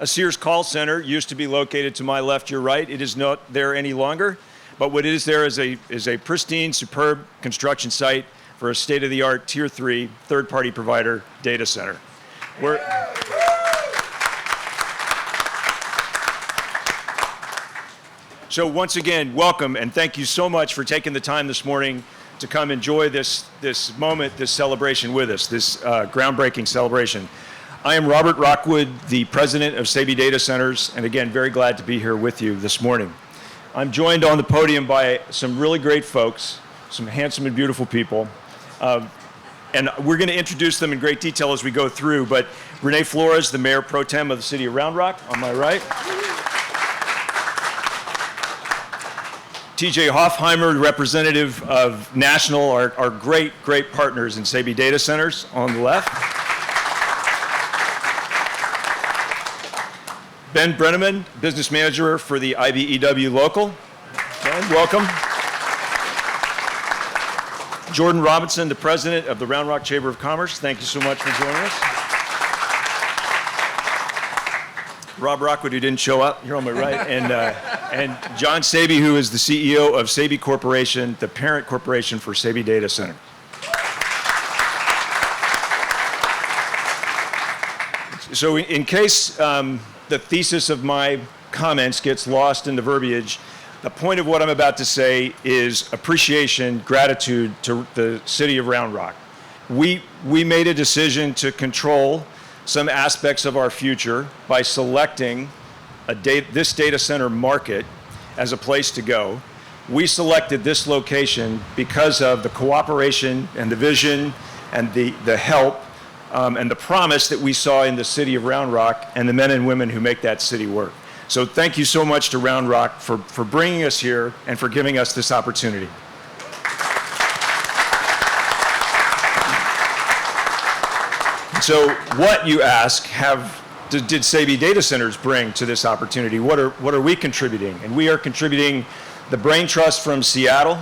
A Sears call center used to be located to my left, your right. It is not there any longer, but what is there is a pristine, superb construction site for a state-of-the-art Tier 3 third-party provider data center. So once again, welcome, and thank you so much for taking the time this morning to come enjoy this moment, this celebration with us, this groundbreaking celebration. I am Robert Rockwood, the president of Sabey Data Centers, and again, very glad to be here with you this morning. I'm joined on the podium by some really great folks, some handsome and beautiful people, and we're going to introduce them in great detail as we go through, but Renee Flores, the Mayor Pro Tem of the City of Round Rock, on my right. TJ Hoffheimer, representative of National, our great partners in Sabey Data Centers, on the left. Ben Brenneman, business manager for the IBEW Local. Ben, welcome. Jordan Robinson, the president of the Round Rock Chamber of Commerce. Thank you so much for joining us. Rob Rockwood, who didn't show up, here on my right, and John Sabey, who is the CEO of Sabey Corporation, the parent corporation for Sabey Data Center. So in case the thesis of my comments gets lost in the verbiage, the point of what I'm about to say is appreciation, gratitude to the city of Round Rock. We made a decision to control some aspects of our future by selecting this data center market as a place to go. We selected this location because of the cooperation and the vision and the help and the promise that we saw in the city of Round Rock and the men and women who make that city work. So thank you so much to Round Rock for bringing us here and for giving us this opportunity. So what, you ask, did Sabey Data Centers bring to this opportunity? What are we contributing? And we are contributing the Brain Trust from Seattle,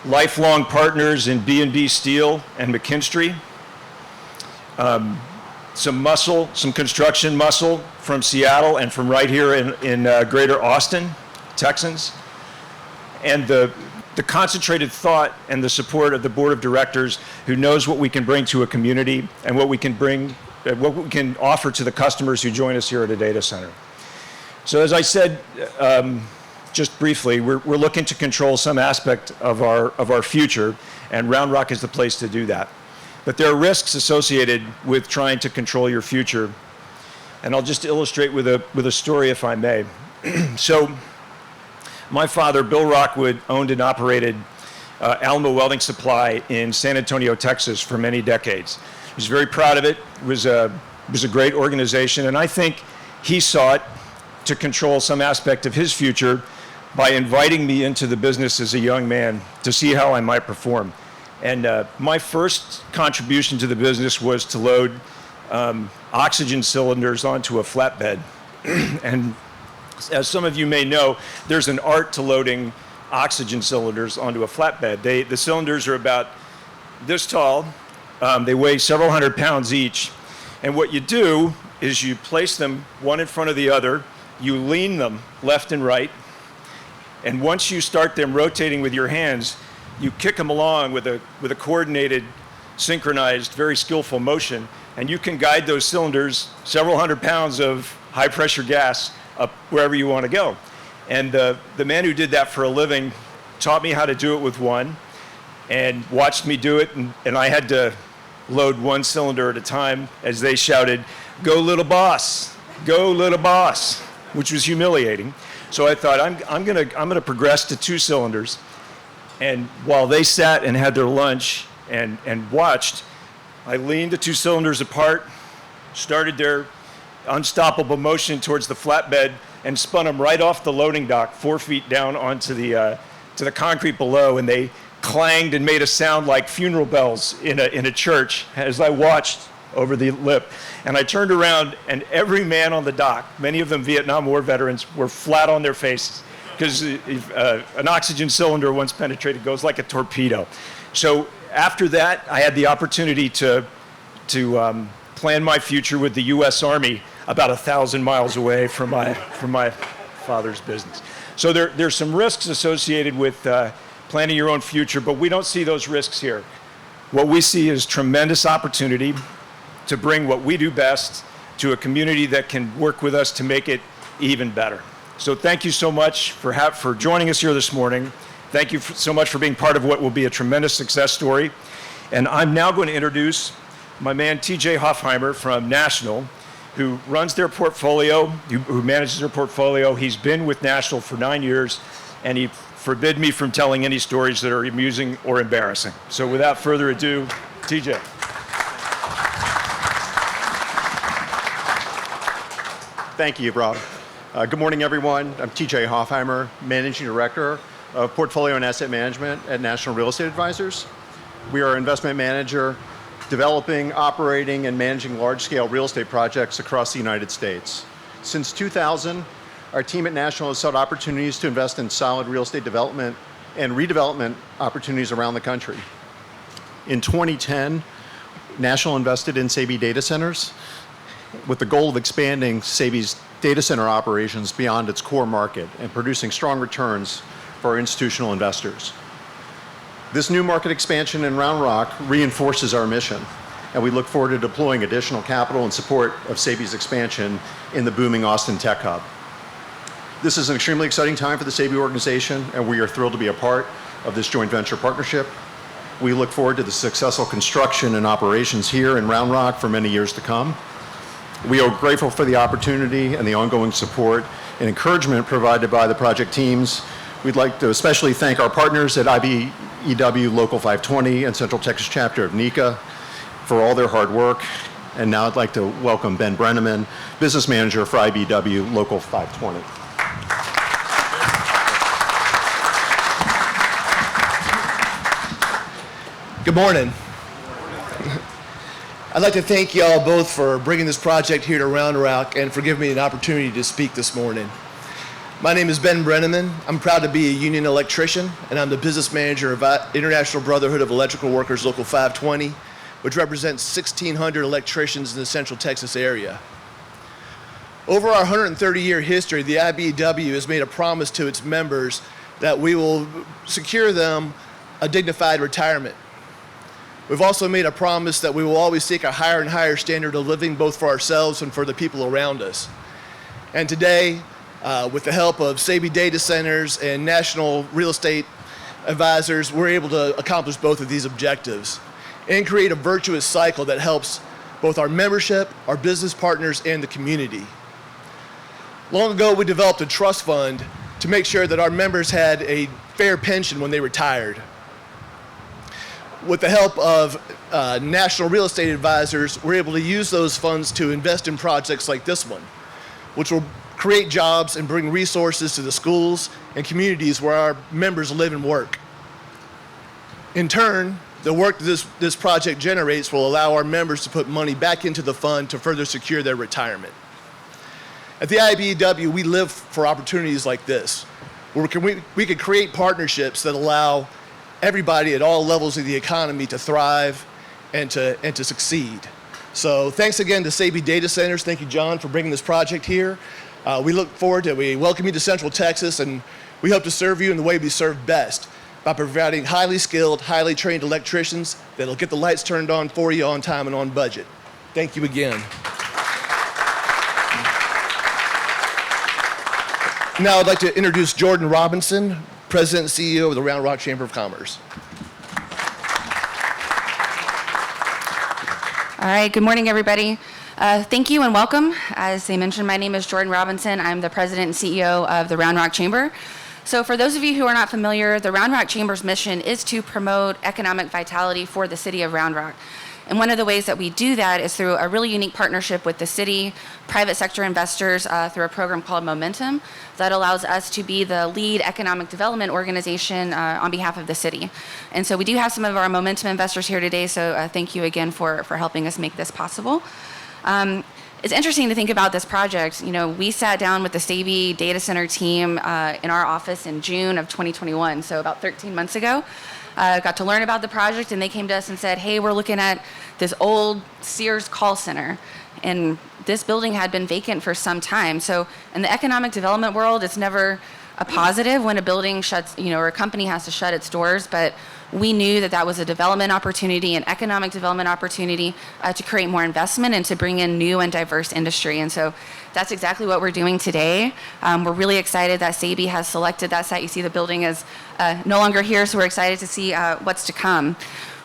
lifelong partners in B&B Steel and McKinstry, some construction muscle from Seattle and from right here in greater Austin, Texans, and the concentrated thought and the support of the board of directors who knows what we can bring to a community and what we can offer to the customers who join us here at a data center. So as I said, just briefly, we're looking to control some aspect of our future, and Round Rock is the place to do that. But there are risks associated with trying to control your future, and I'll just illustrate with a story, if I may. So, my father, Bill Rockwood, owned and operated Alamo Welding Supply in San Antonio, Texas, for many decades. He was very proud of it. It was a great organization, and I think he sought to control some aspect of his future by inviting me into the business as a young man to see how I might perform. And my first contribution to the business was to load oxygen cylinders onto a flatbed. And as some of you may know, there's an art to loading oxygen cylinders onto a flatbed. The cylinders are about this tall. They weigh several hundred pounds each. And what you do is you place them one in front of the other, you lean them left and right, and once you start them rotating with your hands, you kick them along with a coordinated, synchronized, very skillful motion, and you can guide those cylinders, several hundred pounds of high-pressure gas, up wherever you want to go. And the man who did that for a living taught me how to do it with one, and watched me do it, and I had to load one cylinder at a time as they shouted, "Go, little boss! Go, little boss!" which was humiliating. So I thought, I'm gonna progress to 2 cylinders. And while they sat and had their lunch and watched, I leaned the 2 cylinders apart, started their unstoppable motion towards the flatbed, and spun them right off the loading dock 4 feet down onto to the concrete below, and they clanged and made a sound like funeral bells in a church as I watched over the lip. And I turned around, and every man on the dock, many of them Vietnam War veterans, were flat on their faces, because an oxygen cylinder once penetrated goes like a torpedo. So after that, I had the opportunity to plan my future with the U.S. Army about 1,000 miles away from my father's business. So there's some risks associated with planning your own future, but we don't see those risks here. What we see is tremendous opportunity to bring what we do best to a community that can work with us to make it even better. So thank you so much for joining us here this morning. Thank you so much for being part of what will be a tremendous success story. And I'm now going to introduce my man, TJ Hoffheimer from National, who runs their portfolio, who manages their portfolio. He's been with National for 9 years, and he forbid me from telling any stories that are amusing or embarrassing. So without further ado, TJ. Thank you, Rob. Good morning, everyone. I'm TJ Hoffheimer, Managing Director of Portfolio and Asset Management at National Real Estate Advisors. We are an investment manager developing, operating, and managing large-scale real estate projects across the United States. Since 2000, our team at National has sought opportunities to invest in solid real estate development and redevelopment opportunities around the country. In 2010, National invested in Sabey data centers with the goal of expanding Sabey's data center operations beyond its core market and producing strong returns for our institutional investors. This new market expansion in Round Rock reinforces our mission, and we look forward to deploying additional capital in support of Sabey's expansion in the booming Austin tech hub. This is an extremely exciting time for the Sabey organization, and we are thrilled to be a part of this joint venture partnership. We look forward to the successful construction and operations here in Round Rock for many years to come. We are grateful for the opportunity and the ongoing support and encouragement provided by the project teams. We'd like to especially thank our partners at IBEW Local 520 and Central Texas Chapter of NECA for all their hard work. And now I'd like to welcome Ben Brenneman, Business Manager for IBEW Local 520. Good morning. I'd like to thank you all both for bringing this project here to Round Rock and for giving me an opportunity to speak this morning. My name is Ben Brenneman. I'm proud to be a union electrician, and I'm the business manager of International Brotherhood of Electrical Workers Local 520, which represents 1,600 electricians in the Central Texas area. Over our 130-year history, the IBEW has made a promise to its members that we will secure them a dignified retirement. We've also made a promise that we will always seek a higher and higher standard of living, both for ourselves and for the people around us. And today, with the help of Sabey Data Centers and National Real Estate Advisors, we're able to accomplish both of these objectives and create a virtuous cycle that helps both our membership, our business partners, and the community. Long ago, we developed a trust fund to make sure that our members had a fair pension when they retired. With the help of National Real Estate Advisors, we're able to use those funds to invest in projects like this one, which will create jobs and bring resources to the schools and communities where our members live and work. In turn, the work that this project generates will allow our members to put money back into the fund to further secure their retirement. At the IBEW, we live for opportunities like this, where we can create partnerships that allow everybody at all levels of the economy to thrive and to succeed. So thanks again to Sabey Data Centers. Thank you, John, for bringing this project here. We welcome you to Central Texas, and we hope to serve you in the way we serve best, by providing highly skilled, highly trained electricians that'll get the lights turned on for you on time and on budget. Thank you again. Now I'd like to introduce Jordan Robinson, President and CEO of the Round Rock Chamber of Commerce. All right, good morning, everybody. Thank you and welcome. As they mentioned, my name is Jordan Robinson. I'm the President and CEO of the Round Rock Chamber. So for those of you who are not familiar, the Round Rock Chamber's mission is to promote economic vitality for the city of Round Rock. And one of the ways that we do that is through a really unique partnership with the city, private sector investors, through a program called Momentum that allows us to be the lead economic development organization on behalf of the city. And so we do have some of our Momentum investors here today, so thank you again for helping us make this possible. It's interesting to think about this project. You know, we sat down with the Sabey Data Center team in our office in June of 2021, so about 13 months ago. Got to learn about the project, and they came to us and said, hey, we're looking at this old Sears call center, and this building had been vacant for some time. So in the economic development world, it's never a positive when a building shuts, or a company has to shut its doors, but we knew that that was a development opportunity, an economic development opportunity to create more investment and to bring in new and diverse industry. And so that's exactly what we're doing today. We're really excited that Sabey has selected that site. You see the building is no longer here, so we're excited to see what's to come.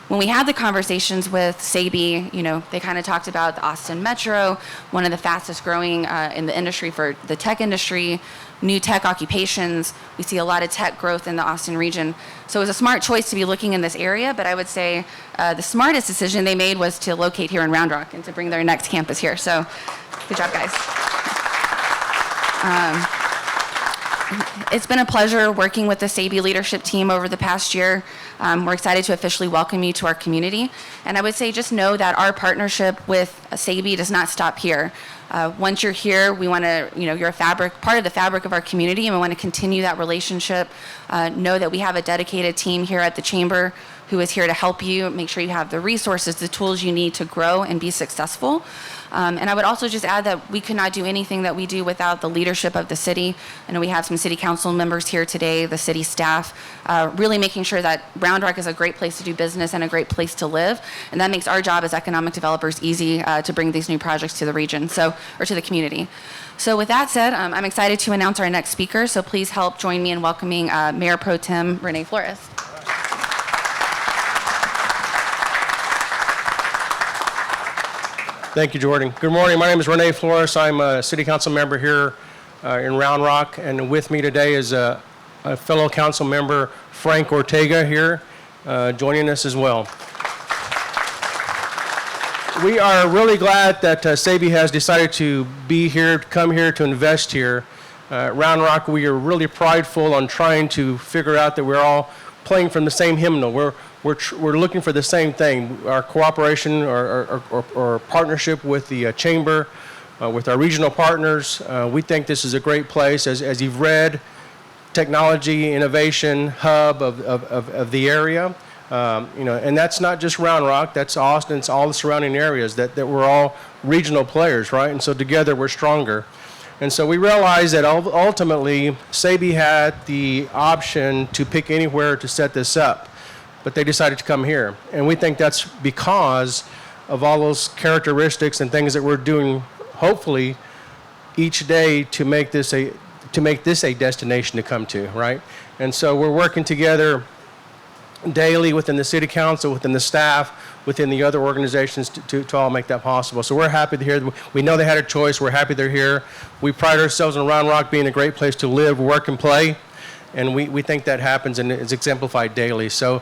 When we had the conversations with Sabey, they kind of talked about the Austin Metro, one of the fastest growing in the industry for the tech industry, new tech occupations. We see a lot of tech growth in the Austin region. So it was a smart choice to be looking in this area, but I would say the smartest decision they made was to locate here in Round Rock and to bring their next campus here. So good job, guys. It's been a pleasure working with the Sabey leadership team over the past year. We're excited to officially welcome you to our community. And I would say just know that our partnership with Sabey does not stop here. Once you're here, we want to, you're part of the fabric of our community, and we want to continue that relationship. Know that we have a dedicated team here at the Chamber who is here to help you, make sure you have the resources, the tools you need to grow and be successful. And I would also just add that we could not do anything that we do without the leadership of the city. I know we have some city council members here today, the city staff, really making sure that Round Rock is a great place to do business and a great place to live. And that makes our job as economic developers easy to bring these new projects to the region, or to the community. So with that said, I'm excited to announce our next speaker. So please help join me in welcoming Mayor Pro Tem Renee Flores. Thank you, Jordan. Good morning. My name is Renee Flores. I'm a city council member here in Round Rock, and with me today is a fellow council member, Frank Ortega, here joining us as well. We are really glad that Sabey has decided to be here, to come here, to invest here. At Round Rock, we are really prideful on trying to figure out that we're all playing from the same hymnal. We're looking for the same thing, our cooperation or partnership with the Chamber, with our regional partners. We think this is a great place, as you've read, technology, innovation, hub of the area. And that's not just Round Rock, that's Austin, it's all the surrounding areas, that we're all regional players, right? And so together we're stronger. And so we realized that ultimately Sabey had the option to pick anywhere to set this up, but they decided to come here. And we think that's because of all those characteristics and things that we're doing, hopefully, each day to make this a destination to come to, right? And so we're working together daily within the city council, within the staff, within the other organizations to all make that possible. So we're happy to hear. We know they had a choice. We're happy they're here. We pride ourselves in Round Rock being a great place to live, work, and play. And we think that happens and is exemplified daily. So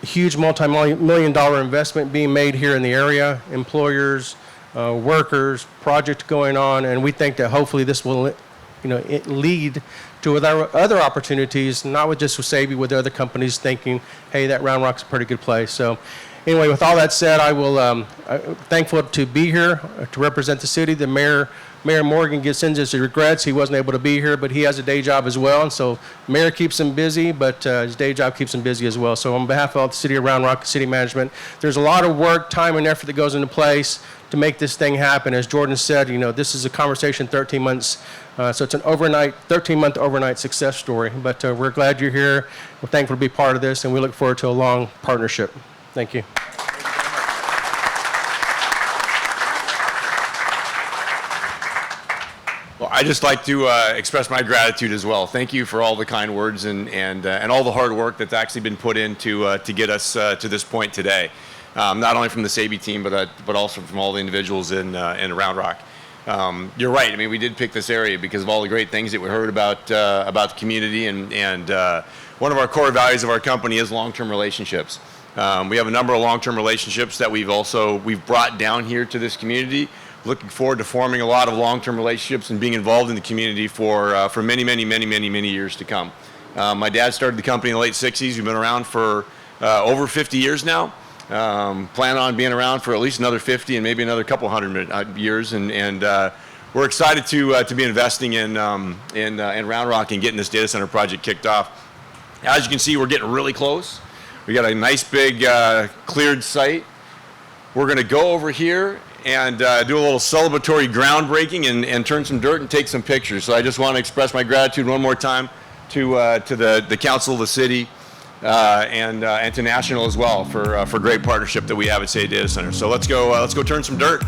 huge multi-million-dollar investment being made here in the area, employers, workers, project going on, and we think that hopefully this will lead to other opportunities, not with just with Sabey, with other companies thinking, hey, that Round Rock's a pretty good place. So anyway, with all that said, I'm thankful to be here to represent the city. The Mayor Morgan sends his regrets. He wasn't able to be here, but he has a day job as well. And so Mayor keeps him busy, but his day job keeps him busy as well. So on behalf of the city of Round Rock, city management, there's a lot of work, time, and effort that goes into place to make this thing happen. As Jordan said, this is a conversation 13 months. So it's an 13-month overnight success story. But we're glad you're here. We're thankful to be part of this, and we look forward to a long partnership. Thank you. Well, I'd just like to express my gratitude as well. Thank you for all the kind words and all the hard work that's actually been put in to get us to this point today. Not only from the Sabey team, but also from all the individuals in Round Rock. You're right. I mean, we did pick this area because of all the great things that we heard about the community, and one of our core values of our company is long-term relationships. We have a number of long-term relationships that we've brought down here to this community. Looking forward to forming a lot of long-term relationships and being involved in the community for many years to come. My dad started the company in the late 60s. We've been around for over 50 years now. Plan on being around for at least another 50 and maybe another couple hundred years, and we're excited to be investing in Round Rock and getting this data center project kicked off. As you can see, we're getting really close. We got a nice big cleared site. We're going to go over here and do a little celebratory groundbreaking and turn some dirt and take some pictures. So I just want to express my gratitude one more time to the council, the city, and to National as well for great partnership that we have at Sabey Data Center. So let's go turn some dirt.